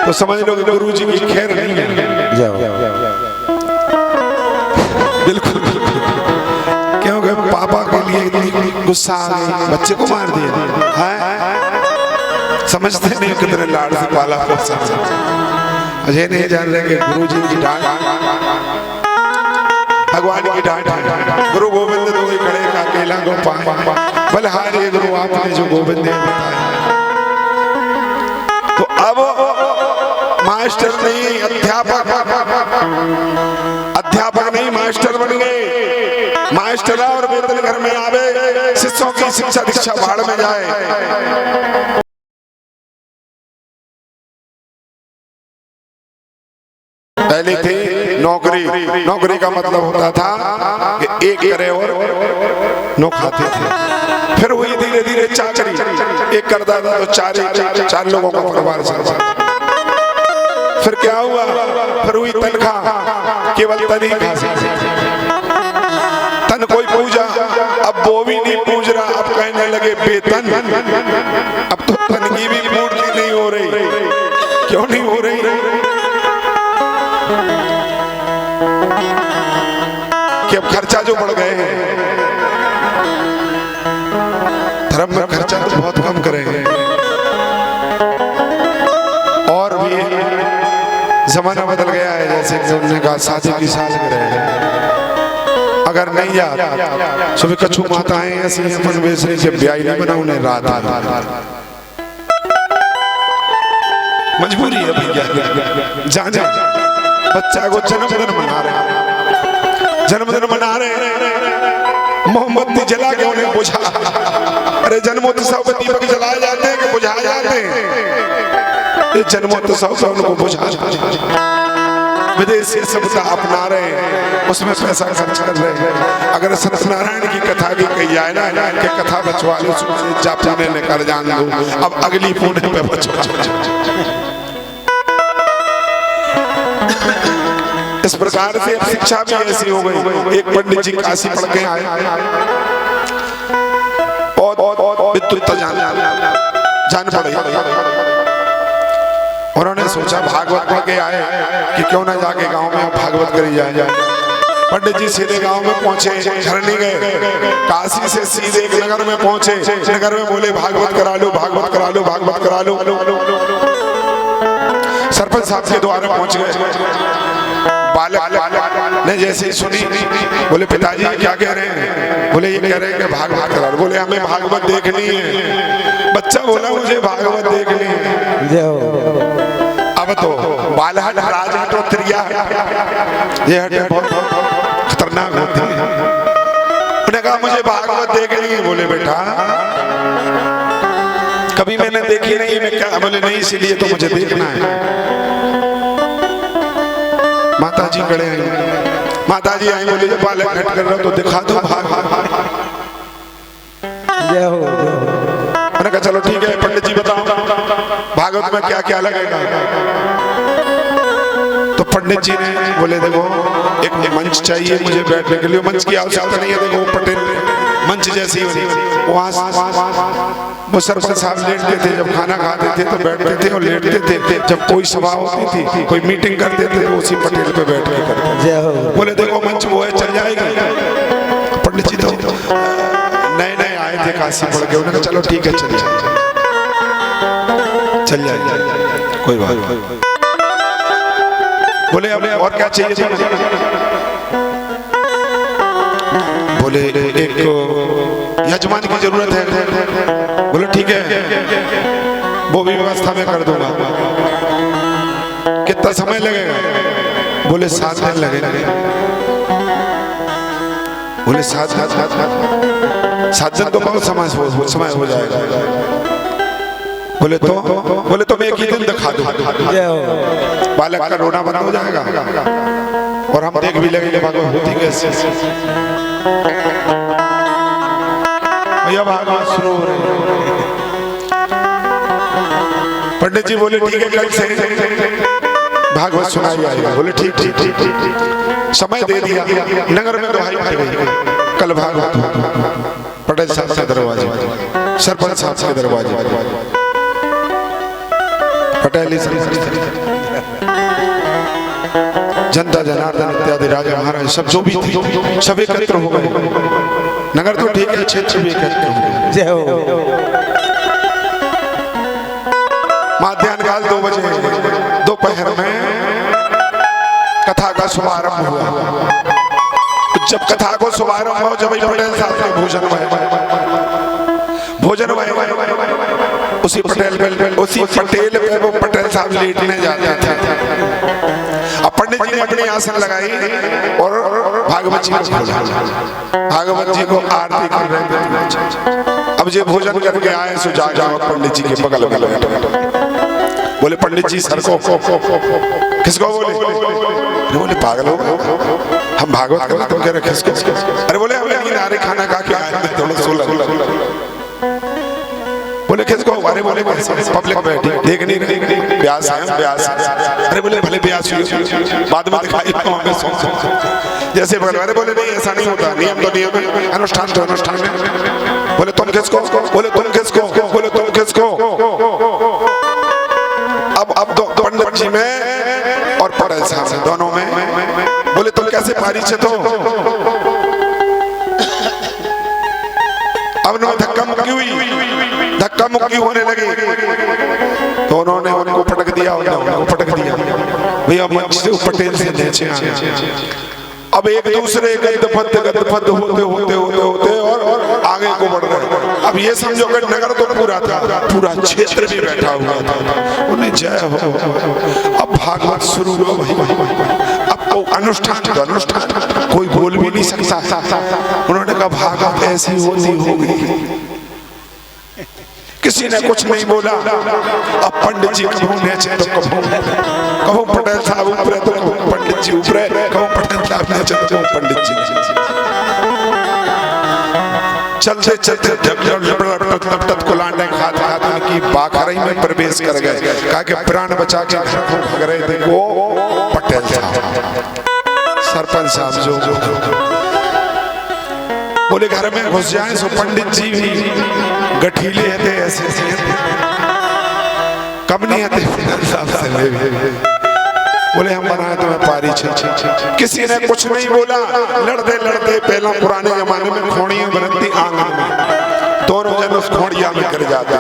Speaker 1: तो समझ लो कि गुरुजी की खैर नहीं है। बिल्कुल, क्योंकि पापा के लिए इतनी गुस्सा आ गई, बच्चे को मार दिया है। समझते नहीं कितने लाड़ से पाला अजय नहीं जान रहे कि गुरुजी की डांट भगवान की डांट है। गुरु गोविंद तो ही खड़े का अकेला गोपाल, बलहारी गुरु आपने जो गोविंद ने बताया। तो अब मास्टर नहीं अध्यापक नहीं मास्टर बन गए। मास्टर और वेतन घर में आवे, शिष्यों की शिक्षा दीक्षा भाड़ में जाए। पहले थे नौकरी का मतलब होता था कि एक करे और नौ खाते थे। फिर वही धीरे धीरे चाकरी, एक करता था तो चार लोगों का परिवार चलता। फिर क्या हुआ, फिर हुई तनख्वाह, केवल तनख्वाह, तन कोई पूजा। अब वो भी नहीं पूज रहा, अब कहने लगे वेतन। अब तो तन की भी पूर्ति नहीं हो रही। क्यों नहीं हो रही? कि अब खर्चा जो बढ़ गए हैं, धर्म में खर्चा तो बहुत कम करेंगे। और भी जमाना बदल गया है, जैसे कि उन्होंने कहा शादी की सालगिरह है, अगर नहीं जा सुबह कछु माताएं ऐसी अपन बेचने से ब्याह नहीं बना, उन्हें रात मजबूरी है भैया। जाने बच्चा को जन्मदिन मना रहे, मोमबत्ती जला के उन्हें बुझा। अरे जन्मोत्सव में दीपक जलाए जाते हैं कि बुझाए जाते हैं? जन्मोत्सव से उनको बुझा। विदेशी सभ्यता अपना रहे हैं, उसमें पैसा खर्च कर रहे हैं। अगर सत्यनारायण की कथा भी कही जाए ना कि कथा बचवा लो, जापाने ने कर जान दो, अब अगली पुणे पे बचवा। इस प्रकार से शिक्षा भी ऐसी हो गई। एक पंडित जी काशी पढ़ के आए और विद्युत जान पड़े, उन्होंने सोचा भागवत पढ़ के आए कि क्यों ना जाके गांव में भागवत करी जाए। पंडित जी सीधे गांव में पहुंचे, घर नहीं गए, काशी से सीधे एक नगर में पहुंचे। नगर में बोले भागवत करा लो, भागवत करा लो, भागवत करा लो। सरपंच साहब के द्वार पहुंच गए। बालक ने जैसे ही सुनी, बोले पिताजी क्या कह रहे हैं? बोले ये कह रहे हैं कि भागवत करा लो। बोले हमें भागवत देखनी है। बच्चा बोला मुझे भागवत देखनी है। अब तो बालहट राजहट और त्रियाहट, ये हटें बहुत खतरनाक होती है। उन्होंने कहा मुझे भागवत देखनी है। बोले बेटा कभी मैंने देखी नहीं, मैं क्या? बोले नहीं, इसीलिए तो मुझे देखना है। माता जी खड़े हैं, माता जी आई, बोले जब बालक हट कर रहा तो दिखा दो भागवत। मैंने कहा चलो ठीक है पंडित जी बताओ भागवत में क्या क्या लगेगा। तो पंडित जी ने बोले देखो एक मंच चाहिए मुझे बैठने के लिए। मंच की आवश्यकता नहीं है, देखो पटेल मंच जैसी वहाँ वो सरपंच साहब लेटते थे, जब खाना खाते थे तो बैठते थे और लेटते थे। जब कोई सभा होती थी, कोई मीटिंग करते थे तो उसी पटेल पे बैठ के करते। बोले देखो मंच वो है, चल जाएगी। पंडित जी तो नए नए आए थे काशी पढ़ के, उन्होंने कहा चलो ठीक है चल जाए, कोई बात। बोले अब और क्या चाहिए? बोले एक यजमान की जरूरत है। बोले ठीक है, वो भी व्यवस्था में कर दूंगा। कितना समय लगेगा? बोले 7 दिन लगेगा। बोले 7 दिन तो बहुत समय हो जाएगा। बोले तो मैं एक ही दिन दिखा दूं, बालक का रोना बंद हो जाएगा और हम देख भी लगेंगे भगवान होती कैसे। भैया भागवत शुरू हो रही है। पंडित जी बोले ठीक है, कल से भागवत सुनाई आएगा। बोले ठीक। समय दे दिया। नगर में दुहाई पड़ गई, कल भागवत पटेल साहब के दरवाजे, सरपंच साहब के दरवाजे, पटेल जनता जनार्दन इत्यादि राजा महाराज सब जो भी थे सब एकत्र हो गए। नगर तो ठीक है, क्षेत्र भी एकत्र हो गए।
Speaker 3: जय हो।
Speaker 1: माध्याह्न काल 2 बजे दोपहर में कथा का शुभारंभ हुआ। जब कथा को शुभारंभ हो, जब पटेल साहब ने भोजन उसी पटेल पे वो पटेल साहब लेटने जाते थे। अब पंडित जी ने अपनी आसन लगाई और भागवत जी को खोला। भागवत जी को आरती कर रहे थे। अब ये भोजन करके आए, सो जाओ पंडित जी के बगल में बैठो। बोले पंडित जी सर को किसको? बोले पागल हो गए, हम भागवत कर, तुम कह रहे किसको? अरे बोले हमें नींद आ रही, खाना खा के आए, थोड़ा सोलह। बोले किसको? अरे बोले पब्लिक बैठी देख नहीं रही, ब्यास है ब्यास। अरे बोले भले ब्यास बाद में दिखाई हमें जैसे बोले। अरे बोले नहीं, ऐसा नहीं होता, नियम तो नियम है, अनुष्ठान तो अनुष्ठान है। बोले तुम किसको? बोले तुम किसको? बोले तुम किसको? अब दो पंडित जी में और पटेल साहब दोनों में। बोले तुम कैसे परिचित हो? अब न धक्का मुक्की होने लगी तो उन्होंने उनको पटक दिया, भैया मंच से पटेल से नीचे आए। अब एक दूसरे गदफद होते और आगे को बढ़ रहे। अब ये समझो कि नगर तो पूरा था, पूरा क्षेत्र भी बैठा हुआ था। उन्हें जय हो। अब भागवत शुरू हुआ। अब तो अनुष्ठान कोई बोल भी नहीं सकता। उन्होंने कहा भागवत ऐसी होगी। किसी ने कुछ नहीं बोला। अब पंडित जी कहो पटेल साहब ऊपर, तो पंडित जी ऊपर, कहो पटेल साहब ने तो पंडित जी चलते जब कुलांडे खाते की बाखरई में प्रवेश कर गए। कहा कि प्राण बचा के घर को भाग रहे थे वो पटेल साहब, सरपंच साहब जो बोले घर में घुस जाए। सो पंडित जी भी गठीले थे, ऐसे कम नहीं थे। बोले हम बनाए तुम्हें पारी छे। किसी ने कुछ नहीं बोला। लड़ते पहला पुराने जमाने में खोड़ियां बनती आंगन में, दोनों जन उस खोड़िया में गिर जाता,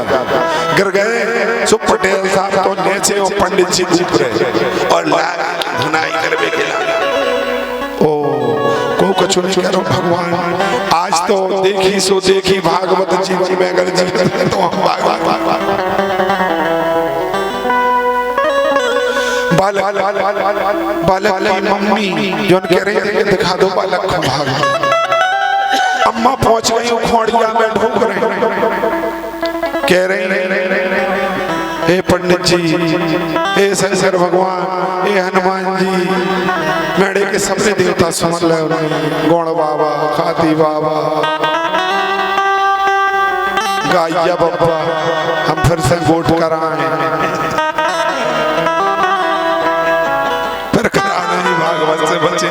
Speaker 1: गिर गए। सो पटेल साहब तो नीचे और पंडित जी ऊपर और धुनाई करवे के कछु नहीं करो भगवान। आज तो देखी सो देखी भागवत जीवन में अगर जीवन तो हम बालक की मम्मी जो कह रही है दिखा दो बालक को भागवत। अम्मा पहुंच गई खोड़िया में ढूंढ रहे, कह रही हे पंडित जी, हे शंकर भगवान, हे हनुमान जी, मेरे के सबसे देवता समझ ले, गौड़ बाबा, खाती बाबा, गाया बाबा, हम फिर से वोट कराएं। फिर कराना ही भागवत से बचे।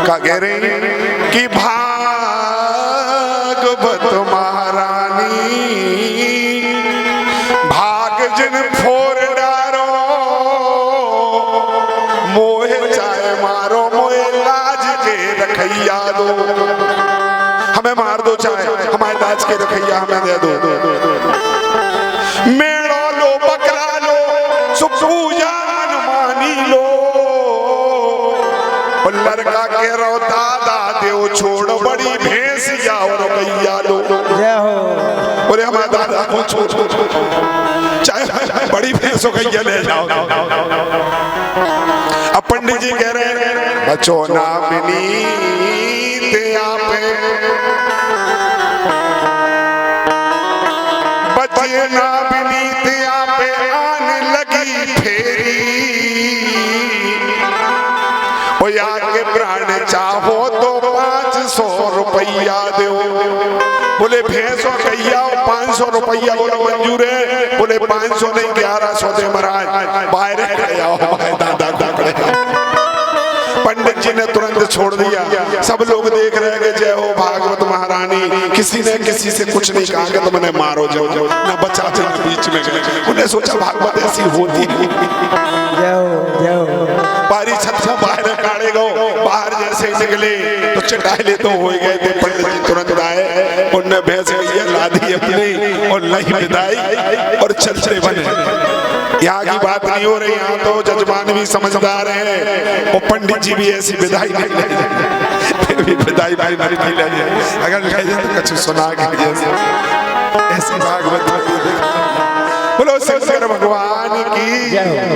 Speaker 1: का कह रहे कि भागवत महारानी भाग जिन फोर डारो, मोहे चाहे मारो, मोहे लाज के रखैया दो। हमें मार दो चाहे हमारे लाज के रखैया हमें दे दो। मेड़ो लो बकरा लो, सुख पूजा के रो दादा देव छोड़ बड़ी भैंसिया और गैया लो।
Speaker 3: जय हो।
Speaker 1: बोले हमारा दादा को छोड़ चाहे बड़ी भैंस हो गैया ले जाओ। अब पंडित जी कह रहे हैं बचो ना विनीत आपे, बचे ना विनीत आपे आने लगी फेरी। ओ आगे प्राण चाहो तो 500 रुपया दो। बोले भैंस और गैया 500 रुपया बोलो मंजूर है। बोले 500 नहीं 1100 दे महाराज। बाहर खड़े आओ दादा खड़े। पंडित जी ने तुरंत छोड़ दिया। सब लोग देख रहे हैं कि जय हो भागवत महारानी। किसी ने किसी से कुछ नहीं कहा कि तुमने मारो जाओ ना बचाते ना बीच में गए। उन्हें सोचा भागवत ऐसी होती बारी छत से बाहर काढ़े गो। बाहर जैसे निकले तो चटाइले तो हो गए थे। पंडित जी तुरंत आए, उनने भैंस गैया लादी अपनी और लही विदाई और चलते बने। यहाँ की बात नहीं हो रही, यहाँ तो जजमान भी समझदार हैं और पंडित जी भी ऐसी विदाई नहीं ले। फिर भी विदाई भाई नहीं ले अगर ले जाए तो कुछ सुना के ऐसी भागवत बोलो शंकर भगवान की।